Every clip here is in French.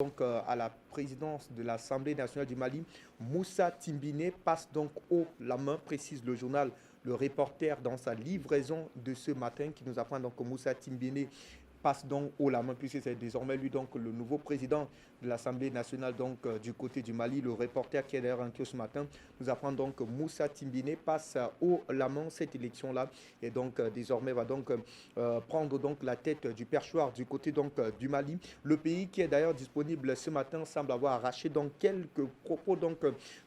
Donc à la présidence de l'Assemblée nationale du Mali, Moussa Timbine passe donc haut la main, précise le journal Le Reporter dans sa livraison de ce matin qui nous apprend donc que Moussa Timbine passe donc haut la main puisque c'est désormais lui donc le nouveau président de l'Assemblée nationale donc du côté du Mali. Le reporter qui est d'ailleurs en ce matin nous apprend donc que Moussa Timbine passe haut la main cette élection-là et donc désormais va donc prendre donc la tête du perchoir du côté donc du Mali. Le pays qui est d'ailleurs disponible ce matin semble avoir arraché donc quelques propos donc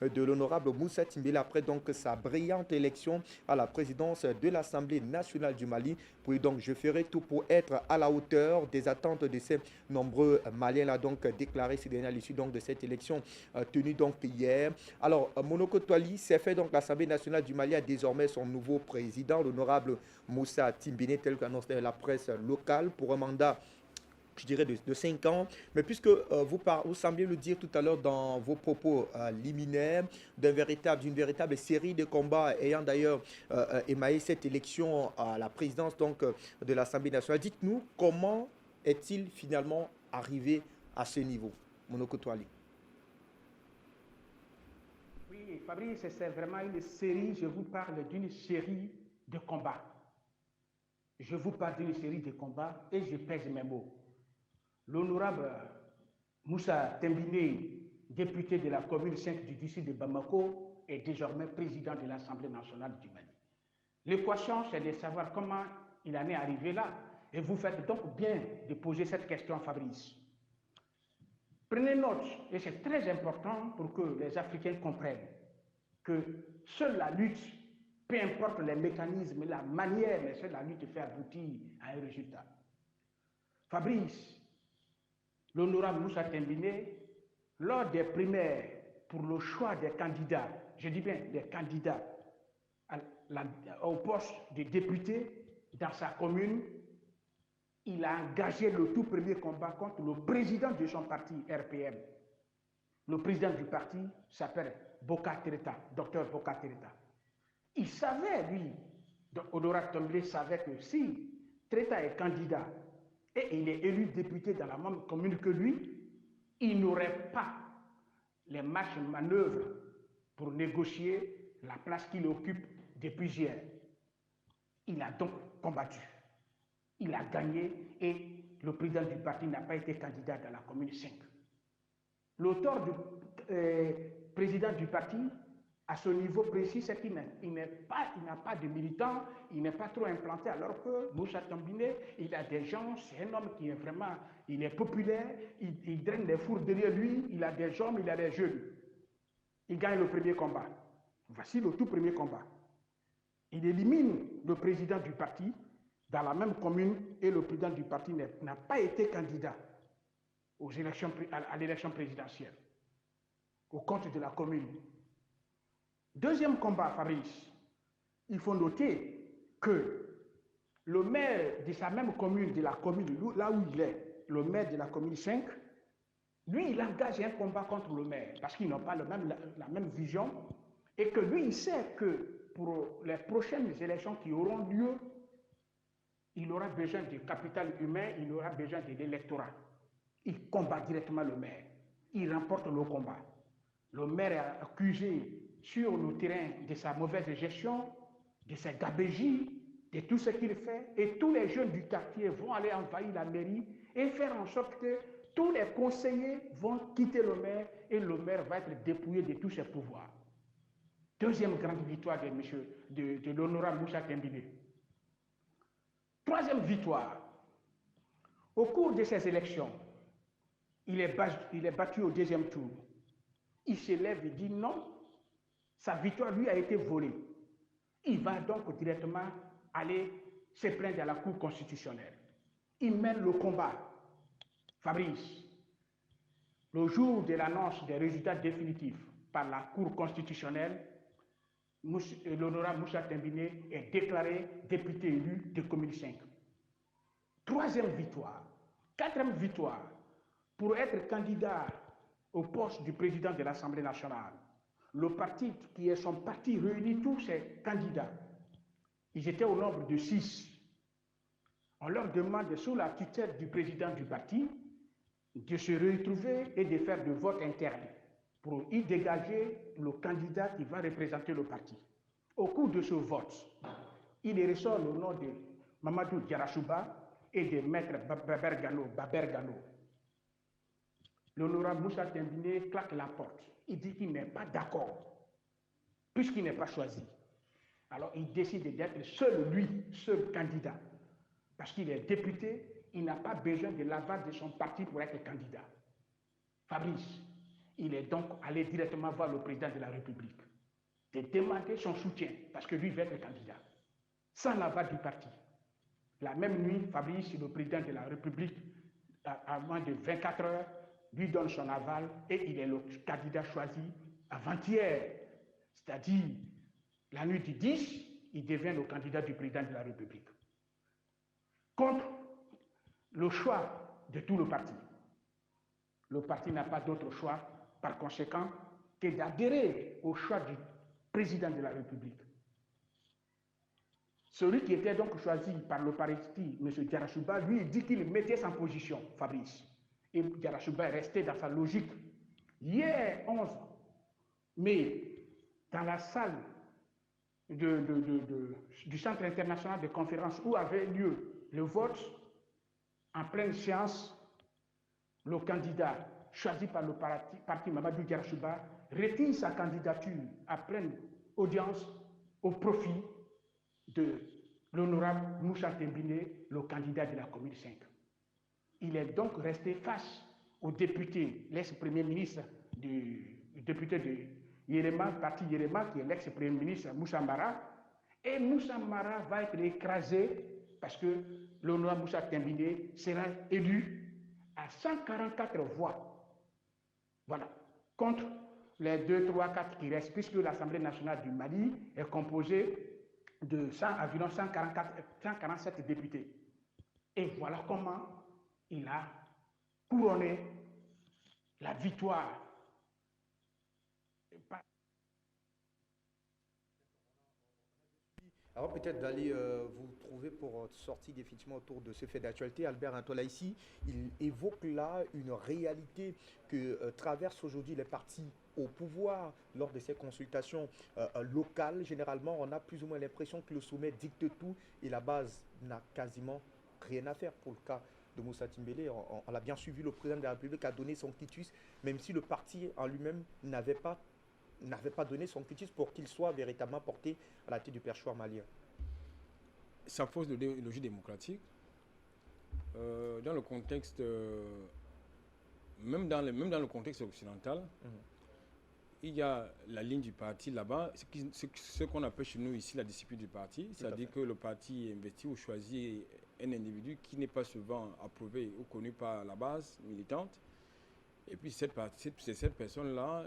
de l'honorable Moussa Timbine après donc sa brillante élection à la présidence de l'Assemblée nationale du Mali. Puis donc je ferai tout pour être à la hauteur des attentes de ces nombreux Maliens là donc déclaré ces derniers à l'issue donc de cette élection tenue donc hier. Alors Monoko Toali s'est fait donc l'Assemblée nationale du Mali a désormais son nouveau président, l'honorable Moussa Timbine, tel qu'annonce la presse locale pour un mandat je dirais, de 5 ans. Mais puisque vous semblez le dire tout à l'heure dans vos propos liminaires, d'une véritable série de combats ayant d'ailleurs émaillé cette élection à la présidence donc, de l'Assemblée nationale, dites-nous comment est-il finalement arrivé à ce niveau, Monoko Toali? Oui, Fabrice, c'est vraiment une série, je vous parle d'une série de combats. Je vous parle d'une série de combats et je pèse mes mots. L'honorable Moussa Tembine, député de la commune 5 du district de Bamako, est désormais président de l'Assemblée nationale du Mali. L'équation, c'est de savoir comment il en est arrivé là. Et vous faites donc bien de poser cette question, Fabrice. Prenez note, et c'est très important pour que les Africains comprennent que seule la lutte, peu importe les mécanismes, la manière, mais seule la lutte fait aboutir à un résultat. Fabrice, l'honorable Moussa Tembine, lors des primaires pour le choix des candidats, je dis bien des candidats au poste de député dans sa commune, il a engagé le tout premier combat contre le président de son parti, RPM. Le président du parti s'appelle Boka Tereta, docteur Boka Tereta. Il savait, lui, Honorat Tomblé savait que si Tereta est candidat et il est élu député dans la même commune que lui, il n'aurait pas les marges de manœuvre pour négocier la place qu'il occupe depuis hier. Il a donc combattu. Il a gagné et le président du parti n'a pas été candidat dans la commune 5. L'auteur du président du parti, à ce niveau précis, c'est qu'il n'a pas de militants, il n'est pas trop implanté, alors que Moussa Tembine, il a des gens, c'est un homme qui est vraiment, il est populaire, il draine des fours derrière lui, il a des hommes, il a des jeunes. Il gagne le premier combat. Voici le tout premier combat. Il élimine le président du parti dans la même commune et le président du parti n'a pas été candidat à l'élection présidentielle, au compte de la commune. Deuxième combat, Fabrice, il faut noter que le maire de sa même commune, de la commune là où il est, le maire de la commune 5, lui, il engage un combat contre le maire parce qu'ils n'ont pas la même vision et que lui, il sait que pour les prochaines élections qui auront lieu, il aura besoin du capital humain, il aura besoin de l'électorat. Il combat directement le maire. Il remporte le combat. Le maire est accusé sur le terrain de sa mauvaise gestion, de sa gabégie, de tout ce qu'il fait. Et tous les jeunes du quartier vont aller envahir la mairie et faire en sorte que tous les conseillers vont quitter le maire et le maire va être dépouillé de tous ses pouvoirs. Deuxième grande victoire de l'honorable Moussa Tembine. Troisième victoire. Au cours de ces élections, il est battu au deuxième tour. Il se lève et dit non, sa victoire lui a été volée. Il va donc directement aller se plaindre à la Cour constitutionnelle. Il mène le combat. Fabrice, le jour de l'annonce des résultats définitifs par la Cour constitutionnelle, l'honorable Moussa Tembine est déclaré député élu de commune 5. Troisième victoire. Quatrième victoire. Pour être candidat au poste du président de l'Assemblée nationale, le parti qui est son parti réunit tous ses candidats. Ils étaient au nombre de 6. On leur demande, sous la tutelle du président du parti, de se retrouver et de faire de vote interne pour y dégager le candidat qui va représenter le parti. Au cours de ce vote, il ressort le nom de Mamadou Diarachouba et de Maître Baber Gano. L'honorable Moussa Tembine claque la porte. Il dit qu'il n'est pas d'accord, puisqu'il n'est pas choisi. Alors il décide d'être seul candidat. Parce qu'il est député, il n'a pas besoin de l'aval de son parti pour être candidat. Fabrice, il est donc allé directement voir le président de la République, de demander son soutien, parce que lui veut être candidat, sans l'aval du parti. La même nuit, Fabrice, le président de la République, à moins de 24 heures, lui donne son aval et il est le candidat choisi avant-hier. C'est-à-dire, la nuit du 10, il devient le candidat du président de la République. Contre le choix de tout le parti. Le parti n'a pas d'autre choix, par conséquent, que d'adhérer au choix du président de la République. Celui qui était donc choisi par le parti, M. Diarachouba, lui, il dit qu'il mettait sa position, Fabrice. Et Diarachouba est resté dans sa logique. Hier, 11 mai, dans la salle du Centre international de conférences où avait lieu le vote, en pleine séance, le candidat choisi par le parti Mamadou Diarachouba retire sa candidature à pleine audience au profit de l'honorable Moussa Tembine, le candidat de la commune 5. Il est donc resté face au député, l'ex-premier ministre du député de Yerema, parti Yerema, qui est l'ex-premier ministre Moussa Mara. Et Moussa Mara va être écrasé parce que l'honorable Moussa Tembine sera élu à 144 voix. Voilà. Contre les 2, 3, 4 qui restent, puisque l'Assemblée nationale du Mali est composée de environ 147 députés. Et voilà comment il a couronné la victoire. Alors peut-être d'aller vous trouver pour sortir définitivement autour de ce fait d'actualité. Albert Antola ici, il évoque là une réalité que traversent aujourd'hui les partis au pouvoir lors de ces consultations locales. Généralement, on a plus ou moins l'impression que le sommet dicte tout et la base n'a quasiment rien à faire. Pour le cas de Moussa Timbélé, on l'a bien suivi, le président de la République a donné son quitus, même si le parti en lui-même n'avait pas donné son quitus pour qu'il soit véritablement porté à la tête du perchoir malien. Ça pose le logique démocratique. Dans le contexte, même dans le contexte occidental, il y a la ligne du parti là-bas, ce qu'on appelle chez nous ici la discipline du parti, c'est-à-dire que le parti investit ou choisit un individu qui n'est pas souvent approuvé ou connu par la base militante. Et puis c'est cette personne-là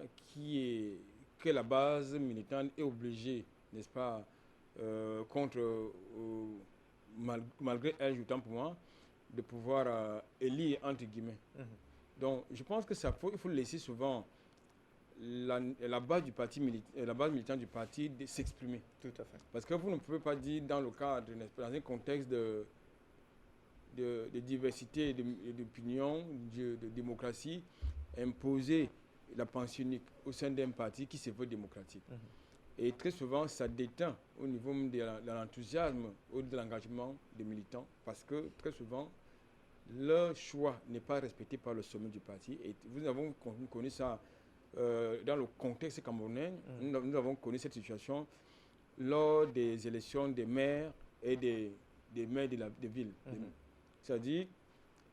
que la base militante est obligée, n'est-ce pas, malgré elle, autant pour moi, de pouvoir élire entre guillemets. Donc je pense que il faut laisser souvent la base militante du parti s'exprimer. Tout à fait. Parce que vous ne pouvez pas dire dans un contexte de diversité d'opinion, de démocratie, imposer la pensée unique au sein d'un parti qui se veut démocratique. Et très souvent, ça déteint au niveau de l'enthousiasme ou de l'engagement des militants parce que très souvent, leur choix n'est pas respecté par le sommet du parti. Et nous avons connu ça dans le contexte camerounais. Nous avons connu cette situation lors des élections des maires et des maires des villes. C'est-à-dire,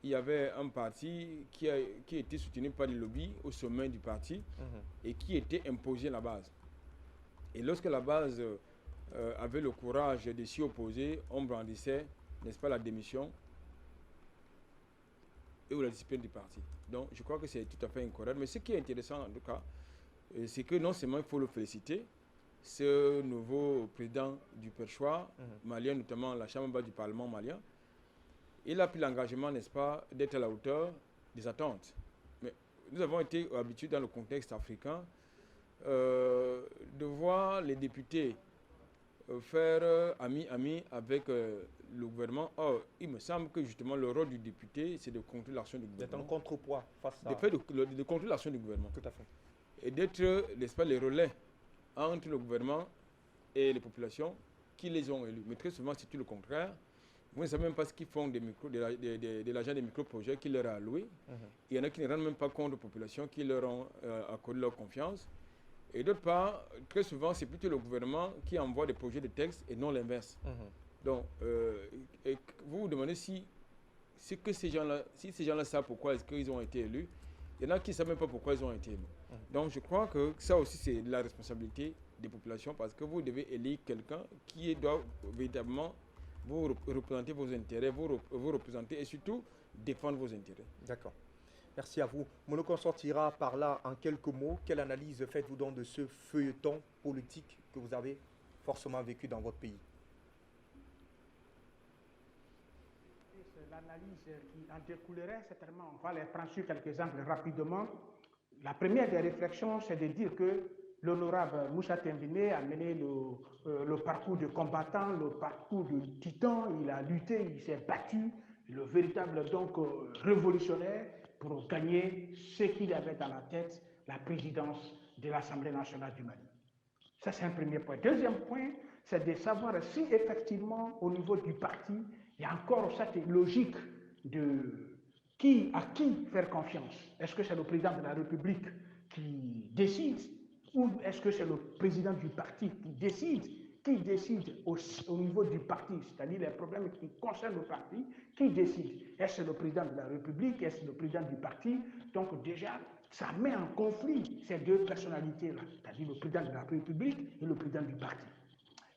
il y avait un parti qui était soutenu par des lobbies au sommet du parti et qui était imposé à la base. Et lorsque la base avait le courage de s'y opposer, on brandissait, n'est-ce pas, la démission et ou la discipline du parti. Donc, je crois que c'est tout à fait incorrect. Mais ce qui est intéressant, en tout cas, c'est que non seulement il faut le féliciter, ce nouveau président du perchoir malien, notamment la Chambre du Parlement malien, il a pris l'engagement, n'est-ce pas, d'être à la hauteur des attentes. Mais nous avons été habitués dans le contexte africain de voir les députés faire ami avec le gouvernement. Or, il me semble que justement le rôle du député, c'est de contrôler l'action du D'être un gouvernement. contrepoids face à... De contrôler l'action du gouvernement. Tout à fait. Et d'être, n'est-ce pas, les relais entre le gouvernement et les populations qui les ont élus. Mais très souvent, c'est tout le contraire. Vous ne savez même pas ce qu'ils font de l'argent des micro-projets qui leur a alloué. Il y en a qui ne rendent même pas compte aux populations qui leur ont accordé leur confiance. Et d'autre part, très souvent, c'est plutôt le gouvernement qui envoie des projets de texte et non l'inverse. Donc, vous vous demandez si ces gens-là savent pourquoi est-ce qu'ils ont été élus. Il y en a qui ne savent même pas pourquoi ils ont été élus. Donc, je crois que ça aussi, c'est de la responsabilité des populations parce que vous devez élire quelqu'un qui doit véritablement vous représenter vos intérêts, vous représenter et surtout défendre vos intérêts. D'accord. Merci à vous. Monoko sortira par là en quelques mots. Quelle analyse faites-vous donc de ce feuilleton politique que vous avez forcément vécu dans votre pays? L'analyse qui en découlerait, certainement, on va les prendre sur quelques exemples rapidement. La première des réflexions, c'est de dire que l'honorable Moussa Tembine a mené le parcours de combattant, le parcours de titan. Il a lutté, il s'est battu, le véritable donc révolutionnaire pour gagner ce qu'il avait dans la tête, la présidence de l'Assemblée nationale du Mali. Ça, c'est un premier point. Deuxième point, c'est de savoir si effectivement, au niveau du parti, il y a encore cette logique de à qui faire confiance. Est-ce que c'est le président de la République qui décide ou est-ce que c'est le président du parti qui décide au niveau du parti, c'est-à-dire les problèmes qui concernent le parti, qui décide? Est-ce le président de la République? Est-ce le président du parti? Donc déjà, ça met en conflit ces deux personnalités-là, c'est-à-dire le président de la République et le président du parti.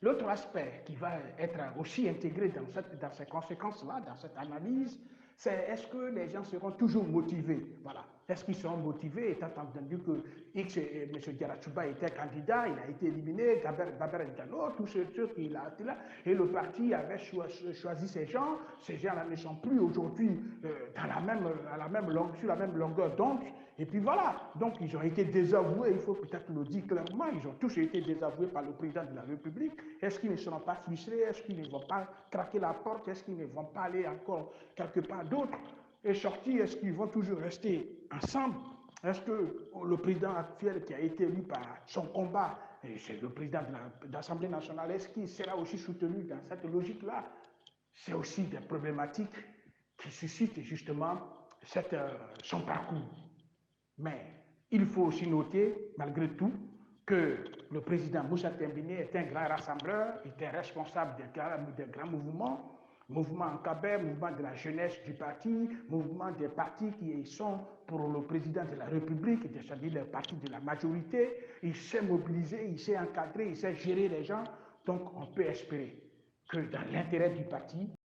L'autre aspect qui va être aussi intégré dans ces conséquences-là, dans cette analyse, c'est est-ce que les gens seront toujours motivés? Voilà. Est-ce qu'ils seront motivés, étant entendu que M. Diarachuba était candidat, il a été éliminé, Gaber Diallo, tous ceux qui l'ont été là, et le parti avait choisi ces gens-là ne sont plus aujourd'hui sur la même longueur d'onde. Et puis voilà, donc ils ont été désavoués, il faut peut-être le dire clairement, ils ont tous été désavoués par le président de la République. Est-ce qu'ils ne seront pas frustrés? Est-ce qu'ils ne vont pas craquer la porte? Est-ce qu'ils ne vont pas aller encore quelque part d'autre et sortir? Est-ce qu'ils vont toujours rester ensemble? Est-ce que le président actuel qui a été élu par son combat, c'est le président de l'Assemblée nationale, est-ce qu'il sera aussi soutenu dans cette logique-là? C'est aussi des problématiques qui suscitent justement son parcours. Mais il faut aussi noter, malgré tout, que le président Moussa Tembine est un grand rassembleur, il était responsable des grands mouvements, mouvement Encabé, mouvement de la jeunesse du parti, mouvement des partis qui sont pour le président de la République, c'est-à-dire les partis de la majorité. Il s'est mobilisé, il s'est encadré, il sait gérer les gens. Donc on peut espérer que dans l'intérêt du parti,